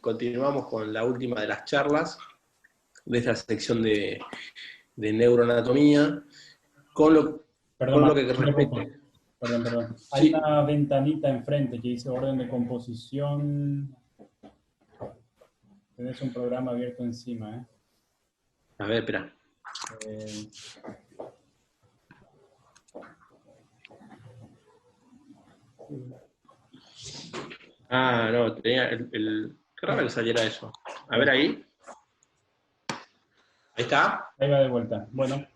Continuamos con la última de las charlas de esta sección de neuroanatomía, con lo que respecta. Perdón. Hay Sí. una ventanita enfrente que dice orden de composición. Tenés un programa abierto encima, ¿eh? A ver, espera. No, tenía qué raro que saliera eso. A ver ahí. Ahí está. Ahí va de vuelta. Bueno,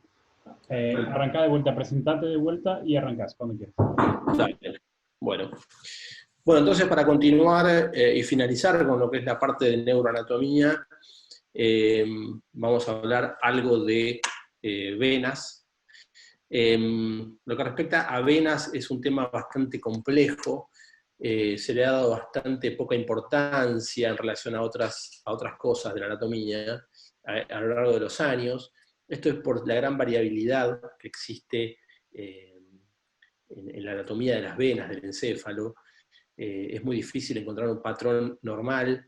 arrancá de vuelta, presentate de vuelta y arrancás cuando quieras. Dale. Bueno, entonces para continuar y finalizar con lo que es la parte de neuroanatomía, vamos a hablar algo de venas. Lo que respecta a venas es un tema bastante complejo, se le ha dado bastante poca importancia en relación a otras cosas de la anatomía a lo largo de los años. Esto es por la gran variabilidad que existe en la anatomía de las venas del encéfalo. Es muy difícil encontrar un patrón normal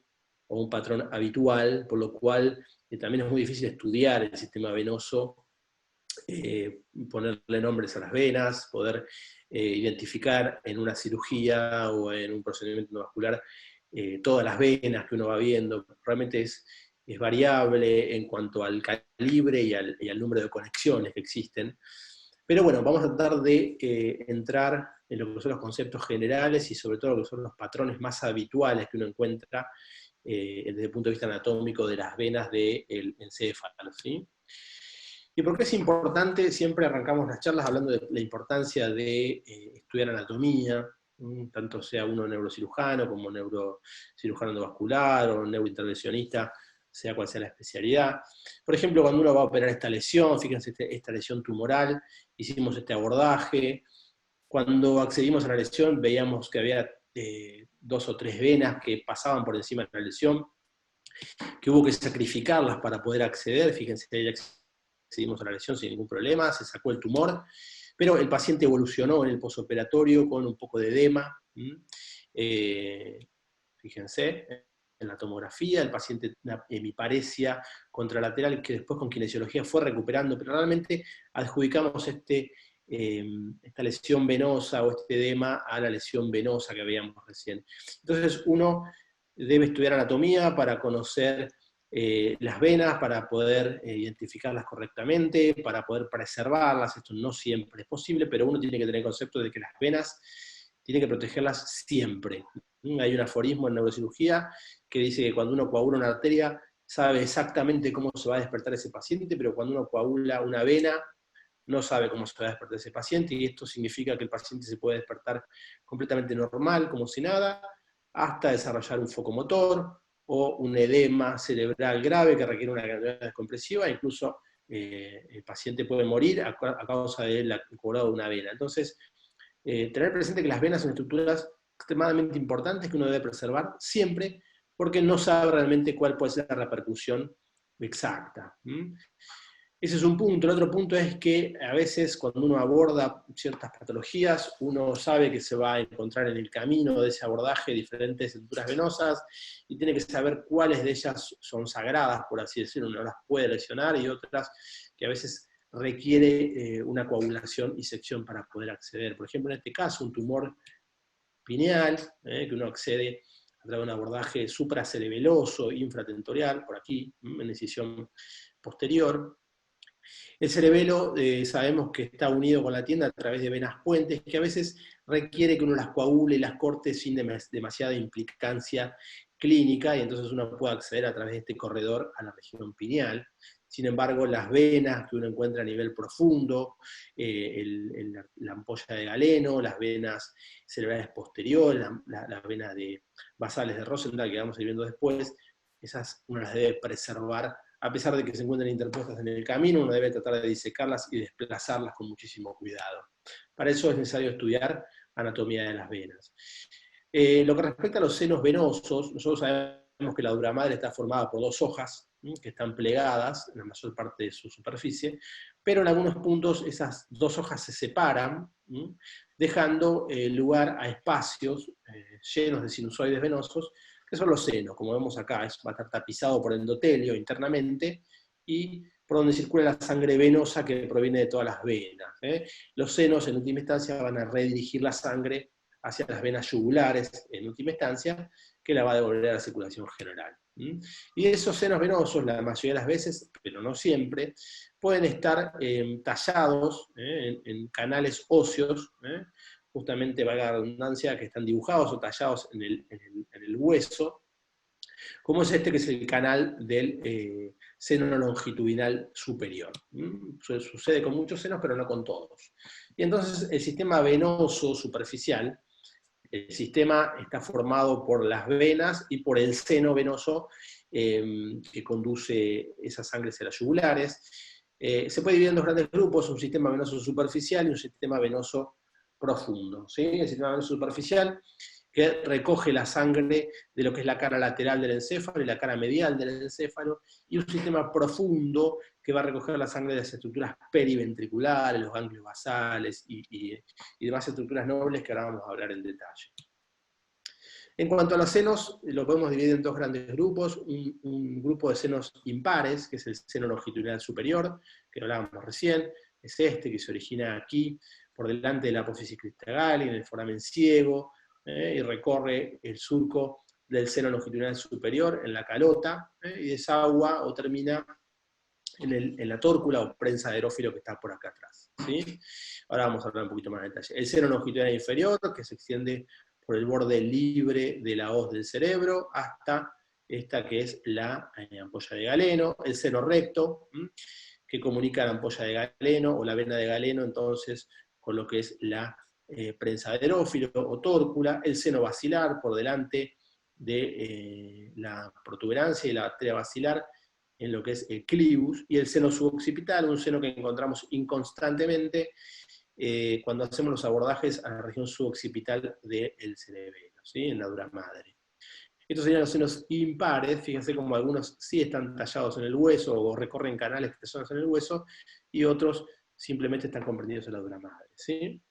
o un patrón habitual, por lo cual también es muy difícil estudiar el sistema venoso, ponerle nombres a las venas, poder identificar en una cirugía o en un procedimiento vascular todas las venas que uno va viendo. Realmente es variable en cuanto al calibre y al número de conexiones que existen. Pero bueno, vamos a tratar de entrar en lo que son los conceptos generales y sobre todo lo que son los patrones más habituales que uno encuentra desde el punto de vista anatómico de las venas del encéfalo, ¿sí? ¿Y por qué es importante? Siempre arrancamos las charlas hablando de la importancia de estudiar anatomía, tanto sea uno neurocirujano como neurocirujano endovascular o neurointervencionista, sea cual sea la especialidad. Por ejemplo, cuando uno va a operar esta lesión, fíjense esta lesión tumoral, hicimos este abordaje. Cuando accedimos a la lesión veíamos que había 2 o 3 venas que pasaban por encima de la lesión, que hubo que sacrificarlas para poder acceder. Fíjense, ahí accedimos a la lesión sin ningún problema, se sacó el tumor, pero el paciente evolucionó en el posoperatorio con un poco de edema. Fíjense, en la tomografía, el paciente una hemiparesia contralateral que después con kinesiología fue recuperando, pero realmente adjudicamos esta lesión venosa o este edema a la lesión venosa que veíamos recién. Entonces uno debe estudiar anatomía para conocer las venas, para poder identificarlas correctamente, para poder preservarlas. Esto no siempre es posible, pero uno tiene que tener el concepto de que las venas tiene que protegerlas siempre. Hay un aforismo en neurocirugía que dice que cuando uno coagula una arteria, sabe exactamente cómo se va a despertar ese paciente, pero cuando uno coagula una vena, no sabe cómo se va a despertar ese paciente, y esto significa que el paciente se puede despertar completamente normal, como si nada, hasta desarrollar un focomotor o un edema cerebral grave que requiere una cardiología descompresiva. Incluso el paciente puede morir a causa del coagulado de una vena. Entonces, tener presente que las venas son estructuras extremadamente importantes que uno debe preservar siempre, porque no sabe realmente cuál puede ser la repercusión exacta. Ese es un punto. El otro punto es que a veces cuando uno aborda ciertas patologías, uno sabe que se va a encontrar en el camino de ese abordaje diferentes estructuras venosas y tiene que saber cuáles de ellas son sagradas, por así decirlo, uno las puede lesionar, y otras que a veces requiere una coagulación y sección para poder acceder. Por ejemplo, en este caso, un tumor pineal, que uno accede a través de un abordaje supracerebeloso, infratentorial, por aquí, en incisión posterior. El cerebelo sabemos que está unido con la tienda a través de venas puentes, que a veces requiere que uno las coagule y las corte sin demasiada implicancia clínica, y entonces uno puede acceder a través de este corredor a la región pineal. Sin embargo, las venas que uno encuentra a nivel profundo, la ampolla de Galeno, las venas cerebrales posteriores, las venas basales de Rosenthal, que vamos a ir viendo después, esas uno las debe preservar. A pesar de que se encuentren interpuestas en el camino, uno debe tratar de disecarlas y desplazarlas con muchísimo cuidado. Para eso es necesario estudiar anatomía de las venas. Lo que respecta a los senos venosos, nosotros sabemos que la dura madre está formada por 2 hojas, que están plegadas en la mayor parte de su superficie, pero en algunos puntos esas 2 hojas se separan, dejando lugar a espacios llenos de sinusoides venosos, que son los senos, como vemos acá, va a estar tapizado por endotelio internamente, y por donde circula la sangre venosa que proviene de todas las venas. Los senos, en última instancia, van a redirigir la sangre hacia las venas yugulares, en última instancia, que la va a devolver a la circulación general. Y esos senos venosos, la mayoría de las veces, pero no siempre, pueden estar tallados en canales óseos, justamente, valga la redundancia, que están dibujados o tallados en el hueso, como es este, que es el canal del seno longitudinal superior. Sucede con muchos senos, pero no con todos. Y entonces el sistema venoso superficial, el sistema está formado por las venas y por el seno venoso que conduce esa sangre hacia las yugulares. Se puede dividir en dos grandes grupos, un sistema venoso superficial y un sistema venoso profundo. ¿Sí? El sistema venoso superficial, que recoge la sangre de lo que es la cara lateral del encéfalo y la cara medial del encéfalo, y un sistema profundo que va a recoger la sangre de las estructuras periventriculares, los ganglios basales y demás estructuras nobles que ahora vamos a hablar en detalle. En cuanto a los senos, lo podemos dividir en dos grandes grupos, un grupo de senos impares, que es el seno longitudinal superior, que hablábamos recién, es este que se origina aquí, por delante de la apófisis cristagali, en el foramen ciego, y recorre el surco del seno longitudinal superior en la calota, y desagua o termina en la tórcula o prensa de aerófilo que está por acá atrás. ¿Sí? Ahora vamos a hablar un poquito más de detalle. El seno longitudinal inferior, que se extiende por el borde libre de la hoz del cerebro hasta esta que es la ampolla de Galeno, el seno recto, que comunica la ampolla de Galeno o la vena de Galeno entonces con lo que es la prensa de aerófilo o tórcula, el seno basilar por delante de la protuberancia y la arteria basilar en lo que es el clivus, y el seno suboccipital, un seno que encontramos inconstantemente cuando hacemos los abordajes a la región suboccipital del cerebelo, ¿sí? En la dura madre. Estos serían los senos impares, fíjense como algunos sí están tallados en el hueso o recorren canales que son en el hueso, y otros simplemente están comprendidos en la dura madre. ¿Sí?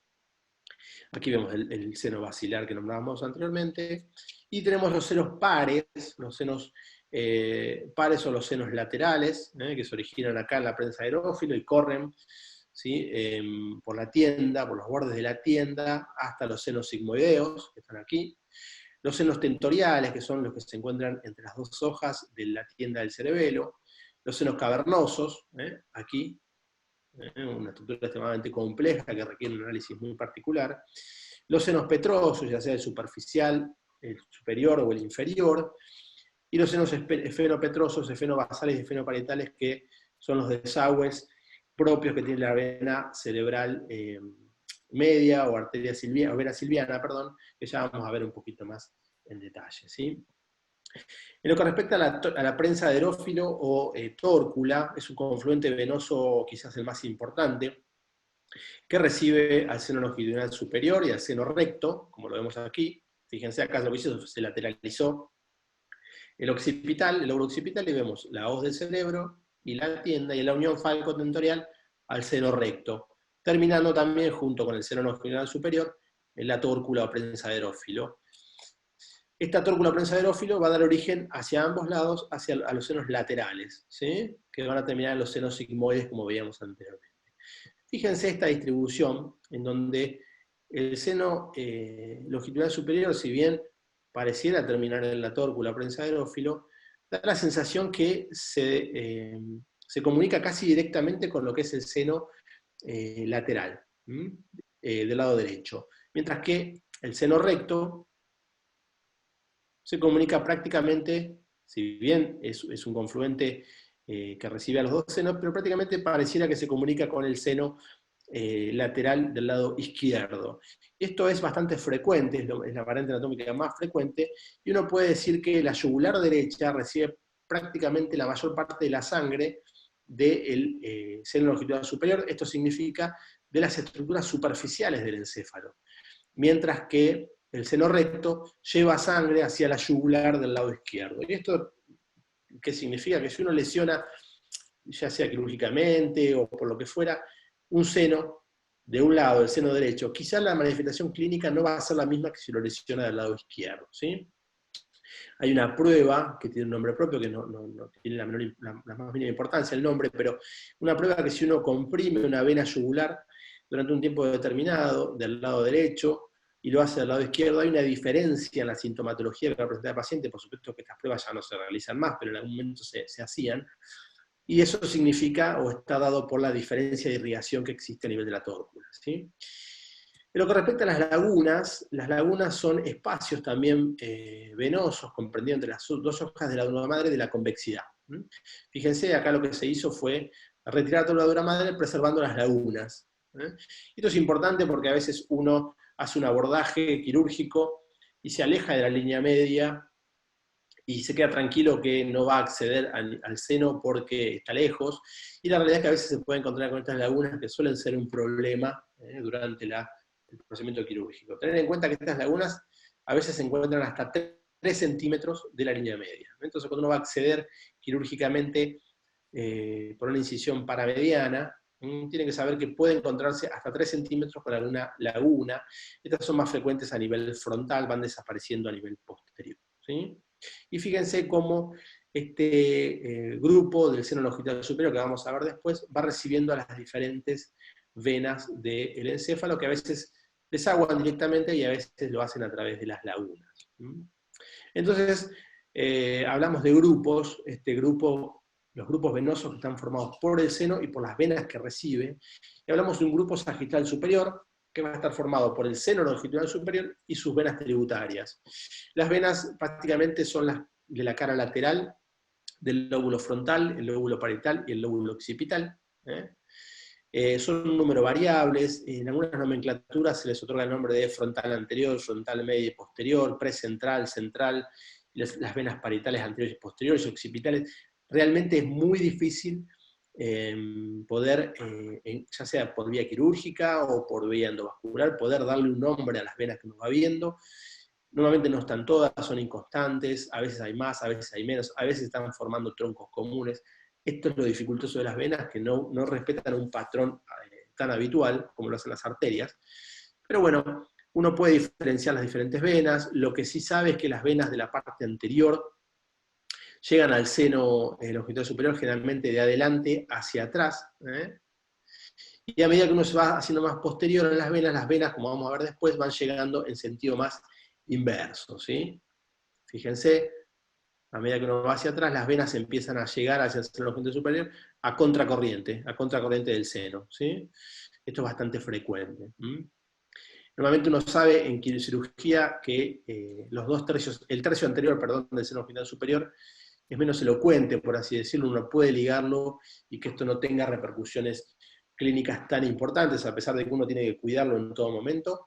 Aquí vemos el seno basilar que nombrábamos anteriormente, y tenemos los senos pares, los senos pares son los senos laterales, que se originan acá en la prensa de aerófilo y corren, ¿sí? Por la tienda, por los bordes de la tienda, hasta los senos sigmoideos, que están aquí. Los senos tentoriales, que son los que se encuentran entre las dos hojas de la tienda del cerebelo. Los senos cavernosos, aquí, una estructura extremadamente compleja que requiere un análisis muy particular. Los senos petrosos, ya sea el superficial, el superior o el inferior. Y los senos esfenopetrosos, esfenobasales y esfenoparietales, que son los desagües propios que tiene la vena cerebral media o arteria silviana, o vena silviana, perdón, que ya vamos a ver un poquito más en detalle. ¿Sí? En lo que respecta a la prensa de aerófilo o tórcula, es un confluente venoso quizás el más importante, que recibe al seno longitudinal superior y al seno recto, como lo vemos aquí. Fíjense acá lo que hizo, se lateralizó el occipital, el lóbulo occipital, y vemos la hoz del cerebro y la tienda, y la unión falcotentorial al seno recto, terminando también junto con el seno longitudinal superior en la tórcula o prensa de aerófilo. Esta tórcula o prensa de aerófilo va a dar origen hacia ambos lados, a los senos laterales, ¿sí? Que van a terminar en los senos sigmoides, como veíamos anteriormente. Fíjense esta distribución, en donde el seno longitudinal superior, si bien pareciera terminar en la tórcula o prensa de aerófilo, da la sensación que se comunica casi directamente con lo que es el seno lateral, del lado derecho. Mientras que el seno recto se comunica prácticamente, si bien es un confluente que recibe a los dos senos, pero prácticamente pareciera que se comunica con el seno lateral del lado izquierdo. Esto es bastante frecuente, es la variante anatómica más frecuente, y uno puede decir que la yugular derecha recibe prácticamente la mayor parte de la sangre del seno longitudinal superior, esto significa de las estructuras superficiales del encéfalo, mientras que el seno recto lleva sangre hacia la yugular del lado izquierdo. ¿Y esto qué significa? Que si uno lesiona, ya sea quirúrgicamente o por lo que fuera, un seno de un lado, el seno derecho, quizá la manifestación clínica no va a ser la misma que si lo lesiona del lado izquierdo. ¿Sí? Hay una prueba que tiene un nombre propio, que no tiene la más mínima importancia el nombre, pero una prueba que si uno comprime una vena yugular durante un tiempo determinado del lado derecho y lo hace del lado izquierdo, hay una diferencia en la sintomatología que va a presentar el paciente. Por supuesto que estas pruebas ya no se realizan más, pero en algún momento se hacían, y eso significa o está dado por la diferencia de irrigación que existe a nivel de la tócula, ¿sí? En lo que respecta a las lagunas son espacios también venosos, comprendidos entre las dos hojas de la dura madre de la convexidad. Fíjense, acá lo que se hizo fue retirar toda la dura madre preservando las lagunas. Esto es importante porque a veces uno hace un abordaje quirúrgico y se aleja de la línea media y se queda tranquilo que no va a acceder al seno porque está lejos, y la realidad es que a veces se puede encontrar con estas lagunas que suelen ser un problema durante el procedimiento quirúrgico. Tener en cuenta que estas lagunas a veces se encuentran hasta 3 centímetros de la línea media. Entonces cuando uno va a acceder quirúrgicamente por una incisión paramediana, tiene que saber que puede encontrarse hasta 3 centímetros con alguna laguna. Estas son más frecuentes a nivel frontal, van desapareciendo a nivel posterior, ¿sí? Y fíjense cómo este grupo del seno longitunal superior, que vamos a ver después, va recibiendo a las diferentes venas del encéfalo, que a veces desaguan directamente y a veces lo hacen a través de las lagunas. Entonces, hablamos de grupos, los grupos venosos que están formados por el seno y por las venas que recibe, y hablamos de un grupo sagital superior, que va a estar formado por el seno longitudinal superior y sus venas tributarias. Las venas prácticamente son las de la cara lateral del lóbulo frontal, el lóbulo parietal y el lóbulo occipital. Son un número variables, en algunas nomenclaturas se les otorga el nombre de frontal anterior, frontal medio y posterior, precentral, central, las venas parietales anteriores y posteriores, occipitales. Realmente es muy difícil poder, ya sea por vía quirúrgica o por vía endovascular, poder darle un nombre a las venas que uno va viendo. Normalmente no están todas, son inconstantes, a veces hay más, a veces hay menos, a veces están formando troncos comunes. Esto es lo dificultoso de las venas, que no respetan un patrón tan habitual como lo hacen las arterias. Pero bueno, uno puede diferenciar las diferentes venas. Lo que sí sabe es que las venas de la parte anterior llegan al seno longitudinal superior generalmente de adelante hacia atrás. Y a medida que uno se va haciendo más posterior en las venas, como vamos a ver después, van llegando en sentido más inverso, ¿sí? Fíjense, a medida que uno va hacia atrás, las venas empiezan a llegar hacia el seno longitudinal superior a contracorriente del seno, ¿sí? Esto es bastante frecuente. Normalmente uno sabe en quirurgia que el tercio anterior, del seno longitudinal superior es menos elocuente, por así decirlo, uno puede ligarlo y que esto no tenga repercusiones clínicas tan importantes, a pesar de que uno tiene que cuidarlo en todo momento,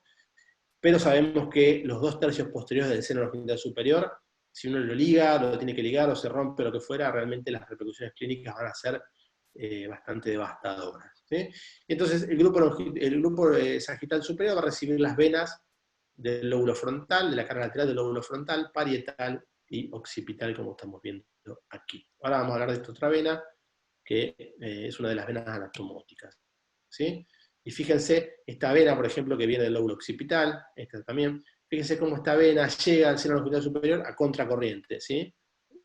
pero sabemos que los 2 tercios posteriores del seno longitudinal superior, si uno lo liga, lo tiene que ligar o se rompe, lo que fuera, realmente las repercusiones clínicas van a ser bastante devastadoras, ¿sí? Entonces el grupo sagital superior va a recibir las venas del lóbulo frontal, de la cara lateral del lóbulo frontal, parietal y occipital, como estamos viendo aquí. Ahora vamos a hablar de esta otra vena, que es una de las venas anatomóticas, ¿sí? Y fíjense, esta vena, por ejemplo, que viene del lóbulo occipital, esta también, fíjense cómo esta vena llega al seno longitudinal superior a contracorriente, ¿sí?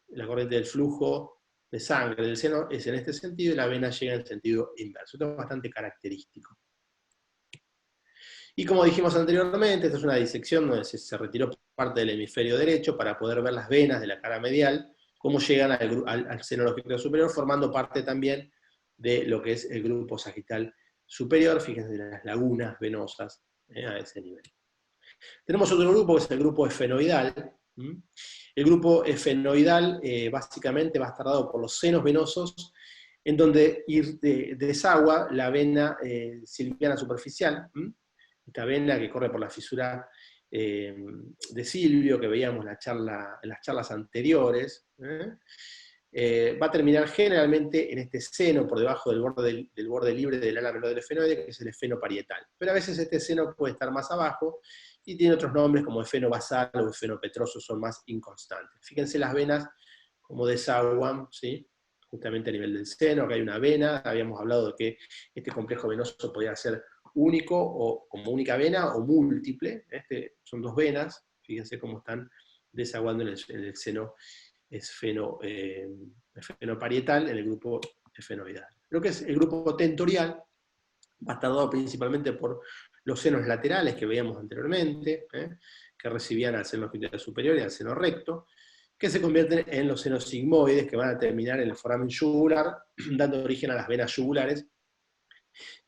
La corriente del flujo de sangre del seno es en este sentido y la vena llega en el sentido inverso. Esto es bastante característico. Y como dijimos anteriormente, esta es una disección donde se retiró parte del hemisferio derecho para poder ver las venas de la cara medial, cómo llegan al seno longitudinal superior, formando parte también de lo que es el grupo sagital superior. Fíjense las lagunas venosas a ese nivel. Tenemos otro grupo que es el grupo esfenoidal. El grupo esfenoidal básicamente va a estar dado por los senos venosos, en donde desagua la vena silviana superficial, esta vena que corre por la fisura de Silvio, que veíamos en las charlas anteriores, va a terminar generalmente en este seno, por debajo del borde libre del ala menor del esfenoide, que es el esfeno parietal. Pero a veces este seno puede estar más abajo, y tiene otros nombres como esfeno basal o esfeno petroso, son más inconstantes. Fíjense las venas como desaguan, ¿sí? Justamente a nivel del seno. Acá hay una vena, habíamos hablado de que este complejo venoso podía ser único o como única vena o múltiple. Son 2 venas, fíjense cómo están desaguando en el seno esfenoparietal, en el grupo esfenoidal. Lo que es el grupo tentorial va a estar dado principalmente por los senos laterales que veíamos anteriormente, que recibían al seno longitudinal superior y al seno recto, que se convierten en los senos sigmoides, que van a terminar en el foramen yugular, dando origen a las venas yugulares,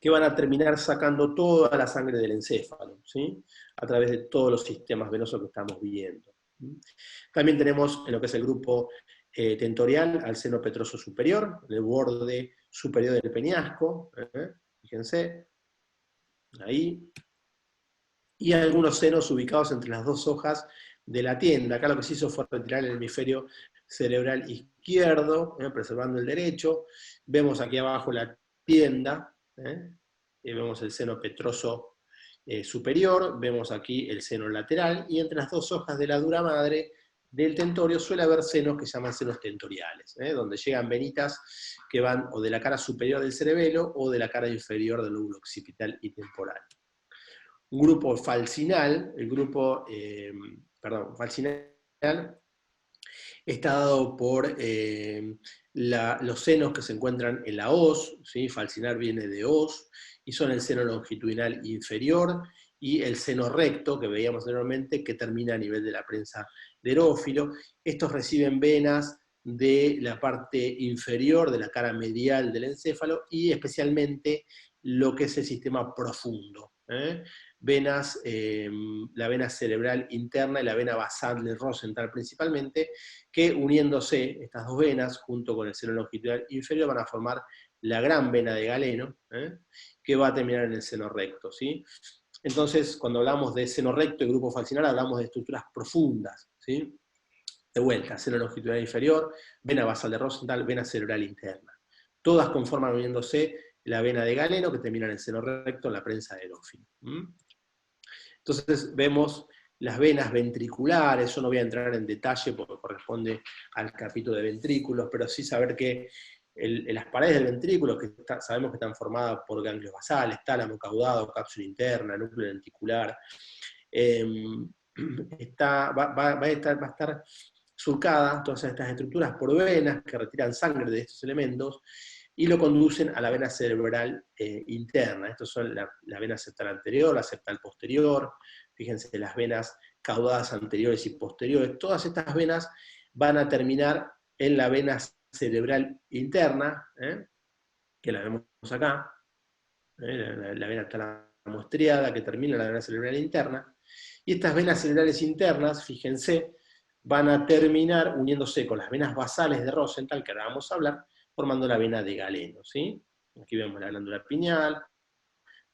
que van a terminar sacando toda la sangre del encéfalo, ¿sí? A través de todos los sistemas venosos que estamos viendo. También tenemos en lo que es el grupo tentorial al seno petroso superior, en el borde superior del peñasco, fíjense, ahí, y algunos senos ubicados entre las dos hojas de la tienda. Acá lo que se hizo fue retirar el hemisferio cerebral izquierdo, preservando el derecho. Vemos aquí abajo la tienda, y vemos el seno petroso superior, vemos aquí el seno lateral, y entre las dos hojas de la dura madre del tentorio suele haber senos que se llaman senos tentoriales, donde llegan venitas que van o de la cara superior del cerebelo o de la cara inferior del lóbulo occipital y temporal. Un grupo falcinal, el grupo, falcinal, está dado por los senos que se encuentran en la hoz, ¿sí? Falcinar viene de hoz, y son el seno longitudinal inferior, y el seno recto, que veíamos anteriormente, que termina a nivel de la prensa de erófilo. Estos reciben venas de la parte inferior, de la cara medial del encéfalo, y especialmente lo que es el sistema profundo. Venas, la vena cerebral interna y la vena basal de Rosenthal principalmente, que uniéndose estas dos venas, junto con el seno longitudinal inferior, van a formar la gran vena de Galeno, que va a terminar en el seno recto, ¿sí? Entonces, cuando hablamos de seno recto y grupo falcinar, hablamos de estructuras profundas, ¿sí? De vuelta, seno longitudinal inferior, vena basal de Rosenthal, vena cerebral interna. Todas conforman uniéndose la vena de Galeno, que termina en el seno recto, en la prensa de erófilo. Entonces vemos las venas ventriculares. Yo no voy a entrar en detalle porque corresponde al capítulo de ventrículos, pero sí saber que las paredes del ventrículo, sabemos que están formadas por ganglios basales, tálamo, caudado, cápsula interna, núcleo lenticular, va a estar surcada todas estas estructuras por venas que retiran sangre de estos elementos y lo conducen a la vena cerebral interna. Estos son la vena septal anterior, la septal posterior, fíjense, las venas caudadas anteriores y posteriores. Todas estas venas van a terminar en la vena cerebral interna, que la vemos acá, la vena talamostriada que termina en la vena cerebral interna. Y estas venas cerebrales internas, fíjense, van a terminar uniéndose con las venas basales de Rosenthal, que ahora vamos a hablar, formando la vena de Galeno, ¿sí? Aquí vemos la glándula pineal,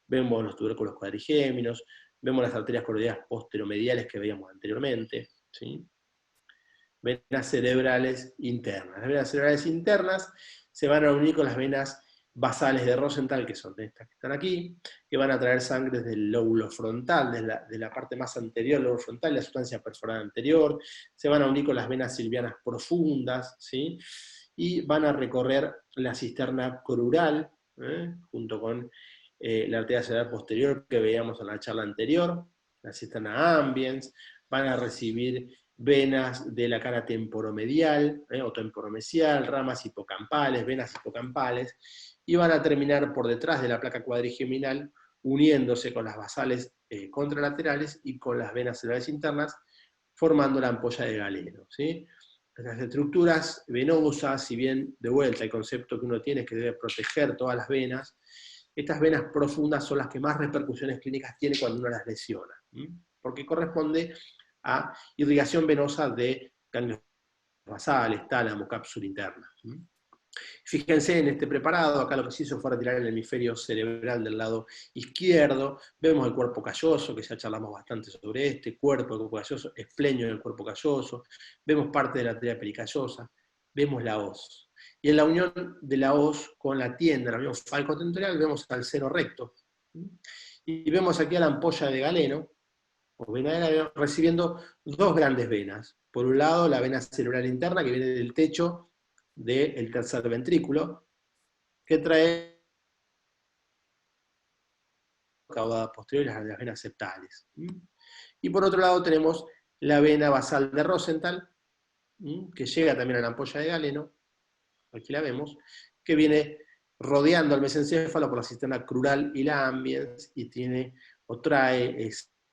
vemos los tubérculos cuadrigéminos, vemos las arterias coroidales posteromediales que veíamos anteriormente, ¿sí? Venas cerebrales internas. Las venas cerebrales internas se van a unir con las venas basales de Rosenthal, que son estas que están aquí, que van a traer sangre del lóbulo frontal, de la parte más anterior del lóbulo frontal, la sustancia perforada anterior, se van a unir con las venas silvianas profundas, ¿sí? Y van a recorrer la cisterna crural, junto con la arteria cerebral posterior que veíamos en la charla anterior, la cisterna ambiens, van a recibir venas de la cara temporomedial o temporomesial, ramas hipocampales, venas hipocampales, y van a terminar por detrás de la placa cuadrigeminal, uniéndose con las basales contralaterales y con las venas cerebrales internas, formando la ampolla de Galeno, ¿sí? Las estructuras venosas, si bien de vuelta el concepto que uno tiene es que debe proteger todas las venas, estas venas profundas son las que más repercusiones clínicas tienen cuando uno las lesiona, porque corresponde a irrigación venosa de ganglios basales, tálamo, cápsula interna. Fíjense en este preparado, acá lo que se hizo fue retirar el hemisferio cerebral del lado izquierdo, vemos el cuerpo calloso, que ya charlamos bastante sobre este, cuerpo del cuerpo calloso, esplenio del cuerpo calloso, vemos parte de la arteria pericallosa, vemos la hoz. Y en la unión de la hoz con la tienda, la unión falcotentorial, vemos al seno recto. Y vemos aquí a la ampolla de Galeno, o vena de Galeno, recibiendo dos grandes venas. Por un lado, la vena cerebral interna, que viene del techo del tercer ventrículo, que trae caudada posterior y las venas septales. Y por otro lado tenemos la vena basal de Rosenthal, que llega también a la ampolla de Galeno, aquí la vemos, que viene rodeando al mesencéfalo por la cisterna crural y la ambiens, y tiene o trae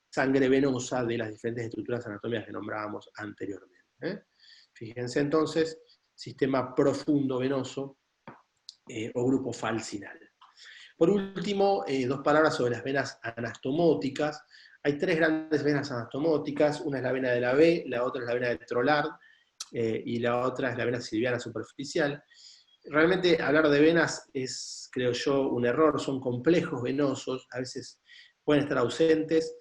sangre venosa de las diferentes estructuras anatómicas que nombrábamos anteriormente. Fíjense entonces, sistema profundo venoso o grupo falcinal. Por último, dos palabras sobre las venas anastomóticas. Hay tres grandes venas anastomóticas, una es la vena de la B, la otra es la vena de Trollard, y la otra es la vena silviana superficial. Realmente hablar de venas es, creo yo, un error, son complejos venosos, a veces pueden estar ausentes,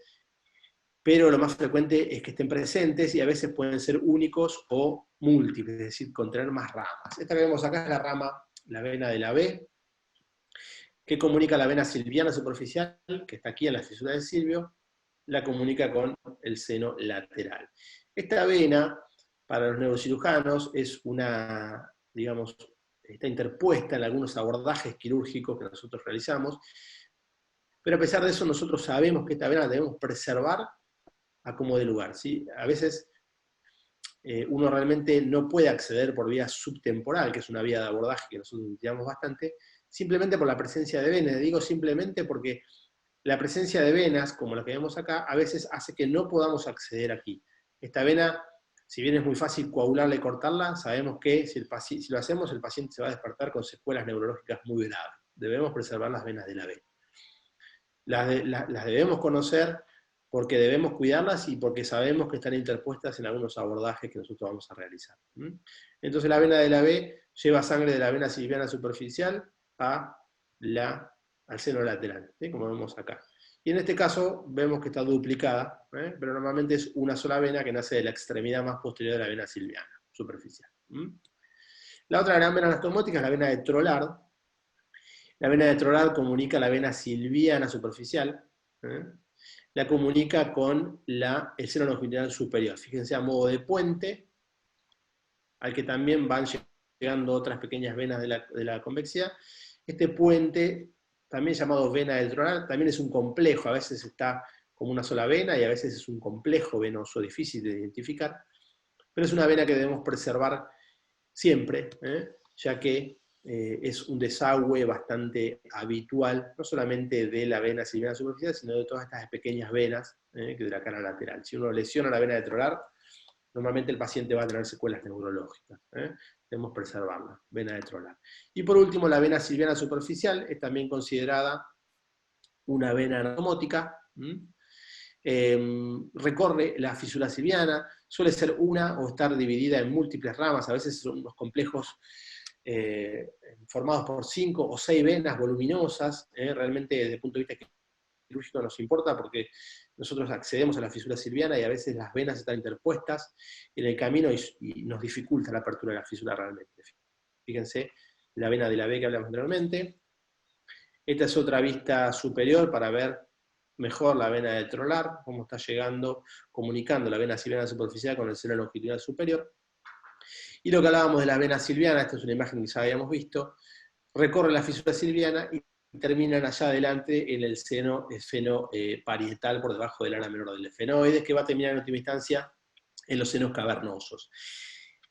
pero lo más frecuente es que estén presentes y a veces pueden ser únicos o múltiples, es decir, contener más ramas. Esta que vemos acá es la rama, la vena de la B, que comunica la vena silviana superficial, que está aquí en la fisura del silvio, la comunica con el seno lateral. Esta vena, para los neurocirujanos, es una, digamos, está interpuesta en algunos abordajes quirúrgicos que nosotros realizamos, pero a pesar de eso nosotros sabemos que esta vena la debemos preservar a como de lugar, ¿sí? A veces uno realmente no puede acceder por vía subtemporal, que es una vía de abordaje que nosotros utilizamos bastante, simplemente por la presencia de venas. Digo simplemente porque la presencia de venas, como la que vemos acá, a veces hace que no podamos acceder aquí. Esta vena, si bien es muy fácil coagularla y cortarla, sabemos que si lo hacemos, el paciente se va a despertar con secuelas neurológicas muy graves. Debemos preservar las venas de la B. Las debemos conocer porque debemos cuidarlas y porque sabemos que están interpuestas en algunos abordajes que nosotros vamos a realizar. Entonces la vena de la B lleva sangre de la vena silviana superficial al seno lateral, ¿sí? Como vemos acá. Y en este caso vemos que está duplicada, pero normalmente es una sola vena que nace de la extremidad más posterior de la vena silviana superficial. La otra gran vena anastomótica es la vena de Trollard. La vena de Trollard comunica la vena silviana superficial, la comunica con el seno longitudinal superior. Fíjense, a modo de puente, al que también van llegando otras pequeñas venas de la convexidad. Este puente, también llamado vena del Trollard, también es un complejo, a veces está como una sola vena y a veces es un complejo venoso difícil de identificar, pero es una vena que debemos preservar siempre, ya que es un desagüe bastante habitual, no solamente de la vena silviana superficial, sino de todas estas pequeñas venas que de la cara lateral. Si uno lesiona la vena de Trollard, normalmente el paciente va a tener secuelas neurológicas. Debemos preservarla, vena de Trollard. Y por último, la vena silviana superficial es también considerada una vena anatomótica. Recorre la fisura silviana, suele ser una o estar dividida en múltiples ramas, a veces son unos complejos formados por 5 o 6 venas voluminosas. Realmente desde el punto de vista quirúrgico nos importa porque nosotros accedemos a la fisura silviana y a veces las venas están interpuestas en el camino y nos dificulta la apertura de la fisura realmente. Fíjense, la vena de la B que hablamos anteriormente. Esta es otra vista superior para ver mejor la vena de Trollard, cómo está llegando, comunicando la vena silviana superficial con el seno longitudinal superior. Y lo que hablábamos de la vena silviana, esta es una imagen que ya habíamos visto, recorre la fisura silviana y terminan allá adelante en el seno parietal por debajo del ala menor del efenoides, que va a terminar en última instancia en los senos cavernosos.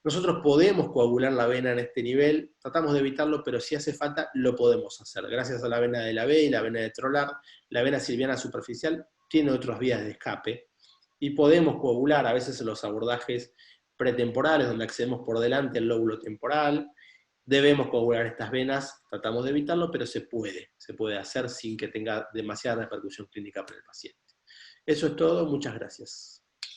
Nosotros podemos coagular la vena en este nivel, tratamos de evitarlo, pero si hace falta lo podemos hacer. Gracias a la vena de la B y la vena de Trollard, la vena silviana superficial tiene otras vías de escape, y podemos coagular a veces en los abordajes pretemporales, donde accedemos por delante al lóbulo temporal. Debemos coagular estas venas, tratamos de evitarlo, pero se puede hacer sin que tenga demasiada repercusión clínica para el paciente. Eso es todo, muchas gracias.